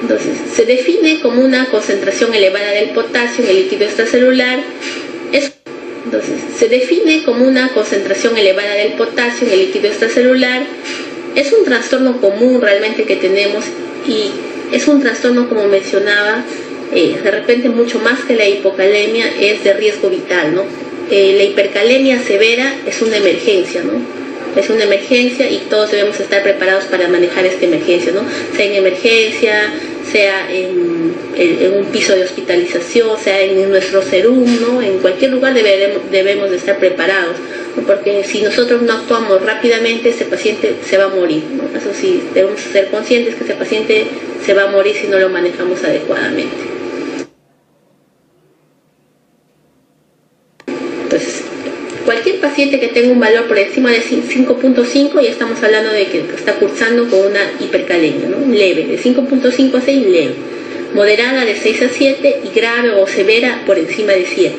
Entonces, se define como una concentración elevada del potasio en el líquido extracelular. Se define como una concentración elevada del potasio en el líquido extracelular. Es un trastorno común realmente que tenemos y es un trastorno, como mencionaba, de repente mucho más que la hipocalemia, es de riesgo vital, ¿no? La hipercalemia severa es una emergencia, ¿no? Es una emergencia y todos debemos estar preparados para manejar esta emergencia, ¿no? Sea en emergencia, sea en un piso de hospitalización, sea en nuestro serum, ¿no? En cualquier lugar debemos de estar preparados, ¿no? Porque si nosotros no actuamos rápidamente, ese paciente se va a morir, ¿no? Eso sí, debemos ser conscientes que ese paciente se va a morir si no lo manejamos adecuadamente. Entonces, cualquier paciente que tenga un valor por encima de 5.5, ya estamos hablando de que está cursando con una hipercalemia, ¿no? Leve, de 5.5 a 6, leve. Moderada, de 6 a 7, y grave o severa por encima de 7.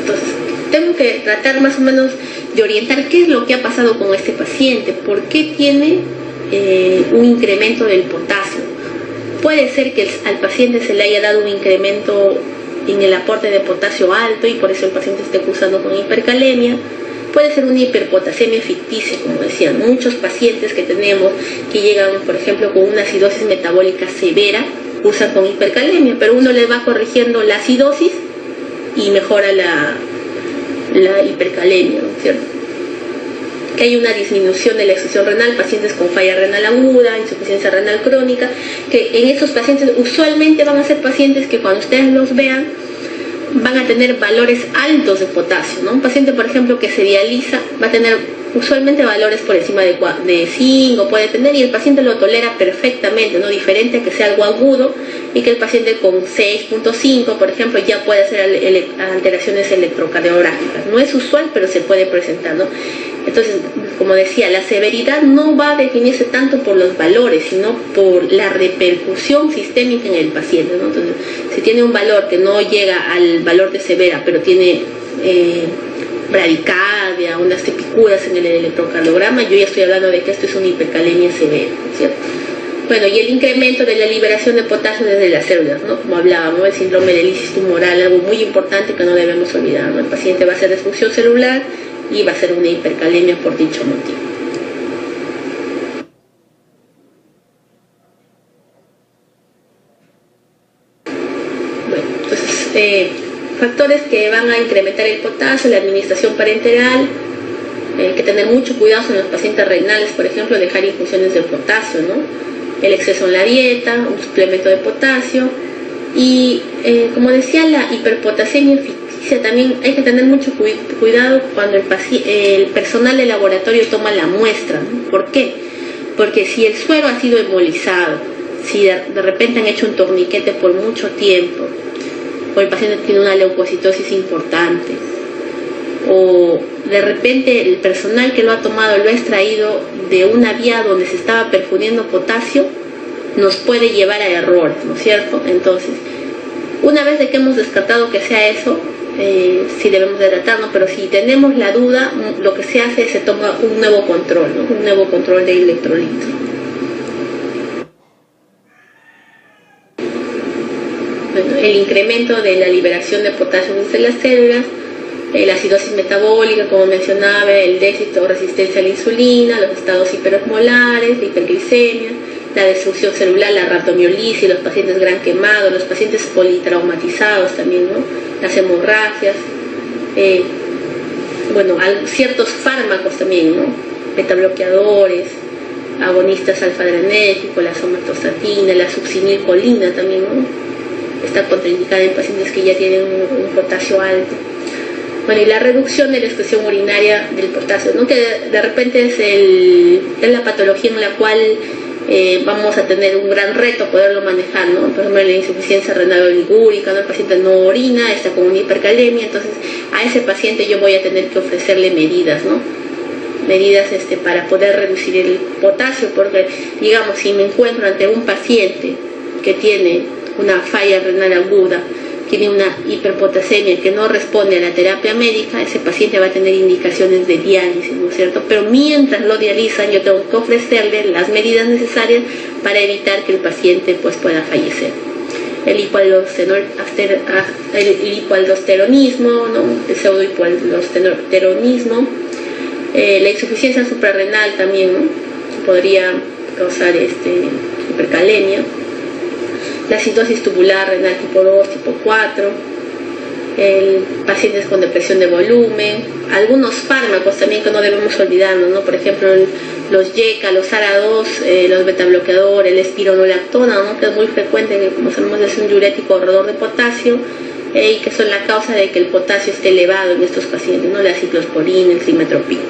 Entonces, tengo que tratar más o menos de orientar qué es lo que ha pasado con este paciente, por qué tiene un incremento del potasio. Puede ser que al paciente se le haya dado un incremento en el aporte de potasio alto y por eso el paciente esté cursando con hipercalemia. Puede ser una hiperpotasemia ficticia, como decían. Muchos pacientes que tenemos que llegan, por ejemplo, con una acidosis metabólica severa, cursan con hipercalemia, pero uno les va corrigiendo la acidosis y mejora la hipercalemia, ¿no es cierto? Que hay una disminución de la exudación renal, pacientes con falla renal aguda, insuficiencia renal crónica, que en esos pacientes usualmente van a ser pacientes que cuando ustedes los vean van a tener valores altos de potasio, ¿no? Un paciente, por ejemplo, que se dializa va a tener usualmente valores por encima de 5 puede tener, y el paciente lo tolera perfectamente, ¿no? Diferente a que sea algo agudo y que el paciente con 6.5, por ejemplo, ya puede hacer alteraciones electrocardiográficas. No es usual, pero se puede presentar, ¿no? Entonces, como decía, la severidad no va a definirse tanto por los valores, sino por la repercusión sistémica en el paciente, ¿no? Entonces, si tiene un valor que no llega al valor de severa, pero tiene bradicardia, unas tepicuras en el electrocardiograma, yo ya estoy hablando de que esto es una hipercalemia severa, ¿cierto? Bueno, y el incremento de la liberación de potasio desde las células, ¿no? Como hablábamos, el síndrome de lisis tumoral, algo muy importante que no debemos olvidar, ¿no? El paciente va a hacer destrucción celular y va a ser una hipercalemia por dicho motivo. Bueno, entonces, factores que van a incrementar el potasio, la administración parenteral, hay que tener mucho cuidado en los pacientes renales, por ejemplo, dejar infusiones de potasio, ¿no? El exceso en la dieta, un suplemento de potasio, y como decía, la hiperpotasemia ficticia, también hay que tener mucho cuidado cuando el personal de laboratorio toma la muestra, ¿no? ¿Por qué? Porque si el suero ha sido embolizado, si de repente han hecho un torniquete por mucho tiempo, o el paciente tiene una leucocitosis importante, o de repente el personal que lo ha tomado lo ha extraído de una vía donde se estaba perfundiendo potasio, nos puede llevar a error, ¿no es cierto? Entonces, una vez de que hemos descartado que sea eso, sí debemos de tratarnos, pero si tenemos la duda, lo que se hace es se toma un nuevo control, ¿no? Un nuevo control de electrolitos. Bueno, el incremento de la liberación de potasio desde las células, la acidosis metabólica, como mencionaba, el déficit o resistencia a la insulina, los estados hiperosmolares, la hiperglicemia, la destrucción celular, la rhabdomiolisis, los pacientes gran quemados, los pacientes politraumatizados también, ¿no? Las hemorragias, bueno, ciertos fármacos también, ¿no? Betabloqueadores, agonistas alfa-adrenérgicos, la somatostatina, la succinilcolina también, ¿no? Está contraindicada en pacientes que ya tienen un potasio alto. Bueno, y la reducción de la excreción urinaria del potasio, ¿no? Que de repente es la patología en la cual vamos a tener un gran reto poderlo manejar, ¿no? Por ejemplo, la insuficiencia renal oligúrica, ¿no? El paciente no orina, está con una hipercalemia, entonces a ese paciente yo voy a tener que ofrecerle medidas, ¿no? Medidas para poder reducir el potasio, porque, digamos, si me encuentro ante un paciente que tiene una falla renal aguda, tiene una hiperpotasemia que no responde a la terapia médica, ese paciente va a tener indicaciones de diálisis, ¿no es cierto? Pero mientras lo dializan, yo tengo que ofrecerle las medidas necesarias para evitar que el paciente pues pueda fallecer. El hipoaldosteronismo, ¿no? El pseudohipoaldosteronismo, la insuficiencia suprarrenal también, ¿no? Podría causar hipercalemia, la acidosis tubular renal tipo 2, tipo 4, pacientes con depresión de volumen, algunos fármacos también que no debemos olvidarnos, ¿no? Por ejemplo, los YECA, los ARA2, los betabloqueadores, el espironolactona, ¿no? Que es muy frecuente, como sabemos es un diurético ahorrador de potasio, y que son la causa de que el potasio esté elevado en estos pacientes, ¿no? La ciclosporina, el cimetropin.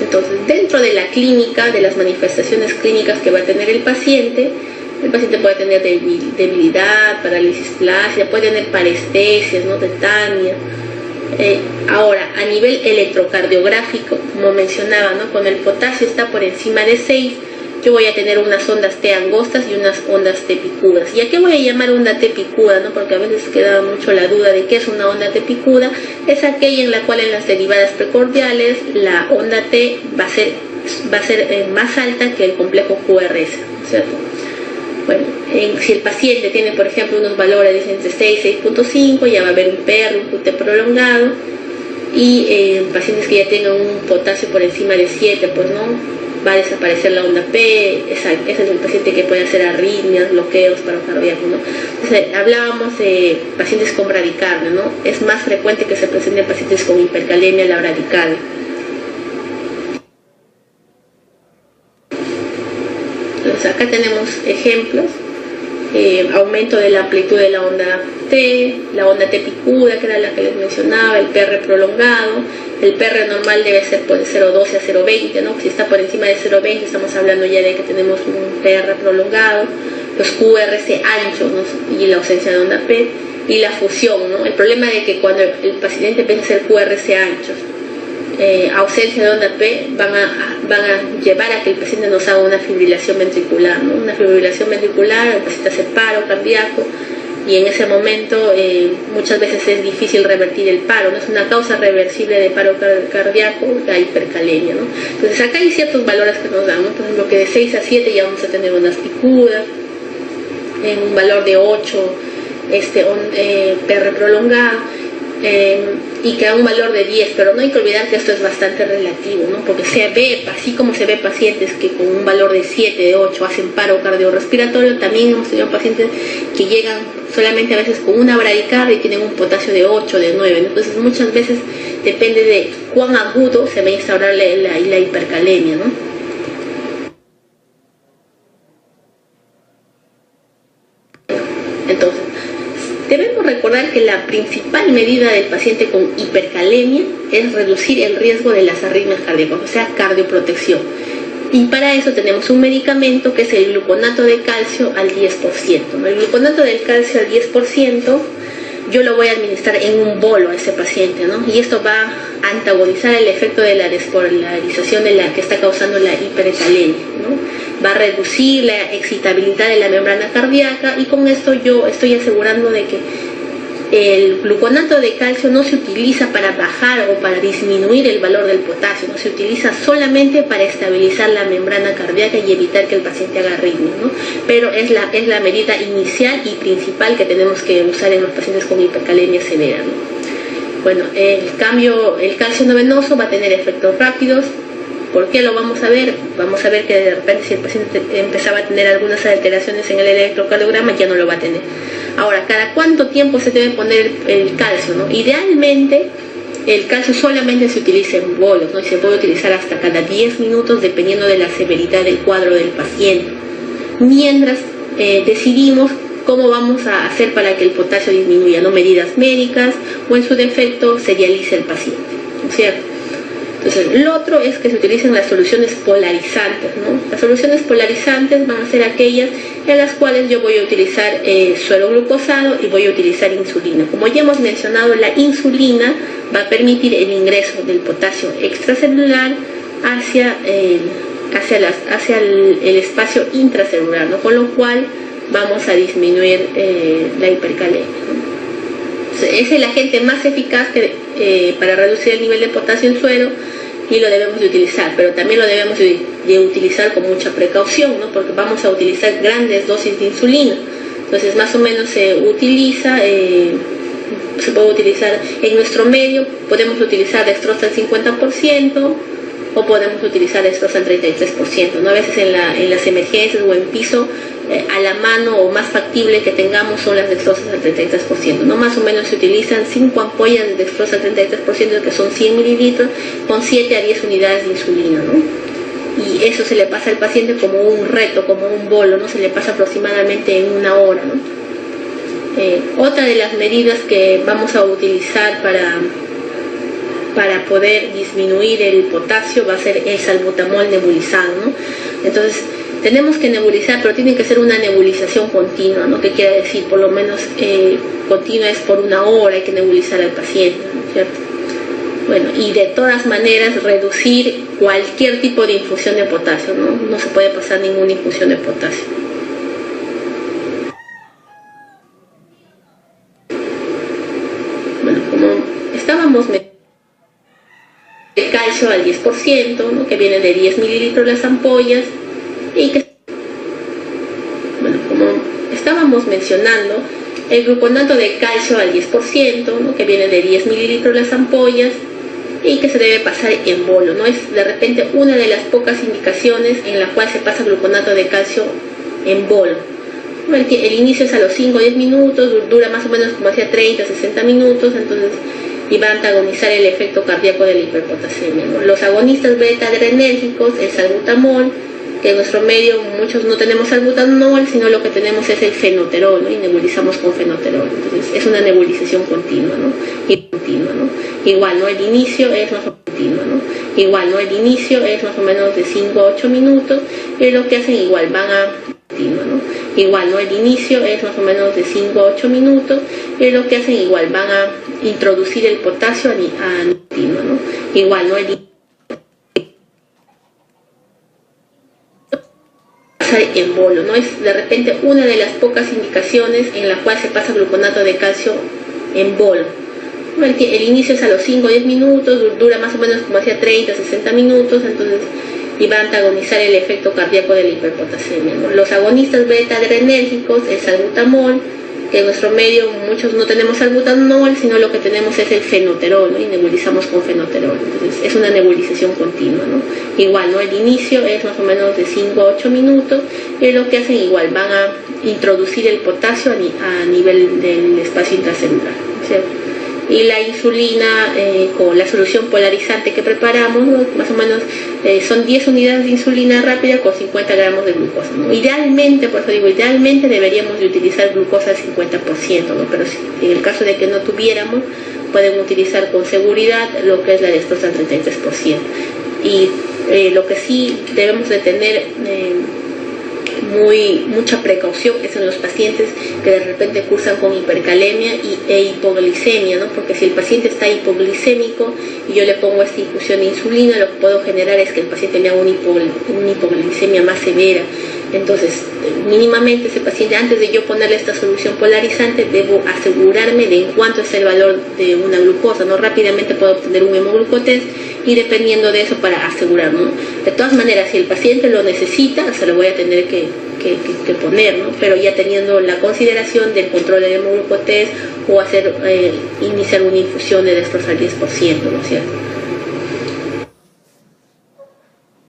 Entonces, dentro de la clínica, de las manifestaciones clínicas que va a tener el paciente puede tener debilidad, parálisis flácida, puede tener parestesias, ¿no? Tetania. Ahora, a nivel electrocardiográfico, como mencionaba, ¿no? Cuando el potasio está por encima de 6, yo voy a tener unas ondas T angostas y unas ondas T picudas. ¿Y a qué voy a llamar onda T picuda, no? Porque a veces queda mucho la duda de qué es una onda T picuda. Es aquella en la cual en las derivadas precordiales la onda T va a ser más alta que el complejo QRS, ¿cierto? Bueno, si el paciente tiene, por ejemplo, unos valores entre 6 y 6.5, ya va a haber un PR, un QT prolongado, y pacientes que ya tengan un potasio por encima de 7, pues no, va a desaparecer la onda P. Ese es el paciente que puede hacer arritmias, bloqueos, paro cardíaco, ¿no? Entonces, hablábamos de pacientes con bradicardia, ¿no? Es más frecuente que se presenten pacientes con hipercalemia la bradicardia. Entonces, acá tenemos ejemplos, aumento de la amplitud de la onda T, la onda T picuda, que era la que les mencionaba, el PR prolongado. El PR normal debe ser por 0.12 a 0.20, ¿no? Si está por encima de 0.20 estamos hablando ya de que tenemos un PR prolongado, los QRS anchos, ¿no? Y la ausencia de onda P, y la fusión, ¿no? El problema de que cuando el paciente empieza a hacer QRS anchos, ausencia de onda P, van a llevar a que el paciente nos haga una fibrilación ventricular, ¿no? Una fibrilación ventricular, el paciente hace paro cardíaco, y en ese momento muchas veces es difícil revertir el paro, no es una causa reversible de paro cardíaco, la hipercalemia, ¿no? Entonces acá hay ciertos valores que nos dan, ¿no? Por ejemplo, que de 6 a 7 ya vamos a tener ondas picudas, en un valor de 8 PR prolongado, y que a un valor de 10, pero no hay que olvidar que esto es bastante relativo, ¿no? Porque se ve, así como se ve pacientes que con un valor de 7, de 8 hacen paro cardiorrespiratorio, también hemos tenido pacientes que llegan solamente a veces con una bradicardia y tienen un potasio de 8, de 9, ¿no? Entonces muchas veces depende de cuán agudo se va a instaurar la hipercalemia, ¿no? Entonces, debemos recordar que la principal medida del paciente con hipercalemia es reducir el riesgo de las arritmias cardíacas, o sea, cardioprotección. Y para eso tenemos un medicamento que es el gluconato de calcio al 10%. El gluconato del calcio al 10% yo lo voy a administrar en un bolo a ese paciente, ¿no? Y esto va a antagonizar el efecto de la despolarización de la que está causando la hipercalemia, ¿no? Va a reducir la excitabilidad de la membrana cardíaca, y con esto yo estoy asegurando de que el gluconato de calcio no se utiliza para bajar o para disminuir el valor del potasio, no se utiliza solamente para estabilizar la membrana cardíaca y evitar que el paciente haga arritmia, ¿no? Pero es la medida inicial y principal que tenemos que usar en los pacientes con hipercalemia severa, ¿no? Bueno, el calcio no venoso va a tener efectos rápidos. ¿Por qué lo vamos a ver? Vamos a ver que de repente si el paciente empezaba a tener algunas alteraciones en el electrocardiograma, ya no lo va a tener. Ahora, ¿cada cuánto tiempo se debe poner el calcio, ¿no? Idealmente, el calcio solamente se utiliza en bolos, ¿no? Y se puede utilizar hasta cada 10 minutos dependiendo de la severidad del cuadro del paciente. Mientras decidimos cómo vamos a hacer para que el potasio disminuya, ¿no? Medidas médicas, o en su defecto se dializa el paciente, ¿no es cierto? Entonces, lo otro es que se utilicen las soluciones polarizantes, ¿no? Las soluciones polarizantes van a ser aquellas en las cuales yo voy a utilizar suero glucosado y voy a utilizar insulina. Como ya hemos mencionado, la insulina va a permitir el ingreso del potasio extracelular hacia hacia el espacio intracelular, ¿no? Con lo cual vamos a disminuir la hipercalemia, ¿no? Es el agente más eficaz para reducir el nivel de potasio en suero y lo debemos de utilizar, pero también lo debemos de utilizar con mucha precaución, ¿no? Porque vamos a utilizar grandes dosis de insulina. Entonces más o menos se puede utilizar en nuestro medio, podemos utilizar dextrosa al 50% o podemos utilizar dextrosa al 33%, ¿no? A veces en las emergencias o en piso, a la mano o más factible que tengamos son las dextrosas al 33%, ¿no? Más o menos se utilizan 5 ampollas de dextrosa al 33%, que son 100 mililitros, con 7 a 10 unidades de insulina, ¿no? Y eso se le pasa al paciente como un reto, como un bolo, ¿no? Se le pasa aproximadamente en 1 hora, ¿no? Otra de las medidas que vamos a utilizar para poder disminuir el potasio va a ser el salbutamol nebulizado, ¿no? Entonces, tenemos que nebulizar, pero tiene que ser una nebulización continua, ¿no? ¿Qué quiere decir? Por lo menos continua es por 1 hora, hay que nebulizar al paciente, ¿no es cierto? Bueno, y de todas maneras reducir cualquier tipo de infusión de potasio, ¿no? No se puede pasar ninguna infusión de potasio. Bueno, como estábamos el calcio al 10%, ¿no? Que viene de 10 mililitros las ampollas, y que, bueno, como estábamos mencionando, el gluconato de calcio al 10%, ¿no? Que viene de 10 mililitros las ampollas y que se debe pasar en bolo, ¿no? Es de repente una de las pocas indicaciones en la cual se pasa gluconato de calcio en bolo. El inicio es a los 5 o 10 minutos, dura más o menos como hacia 30 60 minutos, entonces, y va a antagonizar el efecto cardíaco de la hiperpotasemia, ¿no? Los agonistas beta-adrenérgicos, el salbutamol, que en nuestro medio muchos no tenemos salbutamol, sino lo que tenemos es el fenoterol, ¿no? Y nebulizamos con fenoterol. Entonces es una nebulización continua, ¿no? Igual, ¿no? El inicio es más o menos continua, ¿no? Igual, ¿no? El inicio es más o menos de 5 a 8 minutos, y lo que hacen igual van a continua, ¿no? Igual, ¿no? El inicio es más o menos de 5 a 8 minutos, y lo que hacen igual van a introducir el potasio a continua, ¿no? Igual, ¿no? En bolo, ¿no? Es de repente una de las pocas indicaciones en la cual se pasa gluconato de calcio en bolo. El inicio es a los 5 o 10 minutos, dura más o menos como hacia 30 60 minutos, entonces, y va a antagonizar el efecto cardíaco de la hiperpotasemia, ¿no? Los agonistas beta-adrenérgicos, el salbutamol, que en nuestro medio muchos no tenemos salbutamol, sino lo que tenemos es el fenoterol, ¿no? Y nebulizamos con fenoterol. Entonces es una nebulización continua, ¿no? Igual, ¿no? El inicio es más o menos de 5 a 8 minutos, y lo que hacen igual van a introducir el potasio a nivel del espacio intracelular, ¿cierto? Y la insulina con la solución polarizante que preparamos, ¿no? Más o menos son 10 unidades de insulina rápida con 50 gramos de glucosa, ¿no? Idealmente, por eso digo, idealmente deberíamos de utilizar glucosa al 50%, ¿no? Pero si en el caso de que no tuviéramos, pueden utilizar con seguridad lo que es la dextrosa al 33%. Y lo que sí debemos de tener mucha precaución es en los pacientes que de repente cursan con hipercalemia e hipoglicemia, ¿no? Porque si el paciente está hipoglicémico y yo le pongo esta infusión de insulina, lo que puedo generar es que el paciente me haga una hipoglicemia más severa. Entonces, mínimamente ese paciente, antes de yo ponerle esta solución polarizante, debo asegurarme de en cuánto es el valor de una glucosa, ¿no? Rápidamente puedo obtener un hemoglucotest y dependiendo de eso para asegurar, ¿no? De todas maneras, si el paciente lo necesita, se lo voy a tener que poner, ¿no? Pero ya teniendo la consideración del control del hemoglucotest o iniciar una infusión de dextrosa al 10%, ¿no es cierto?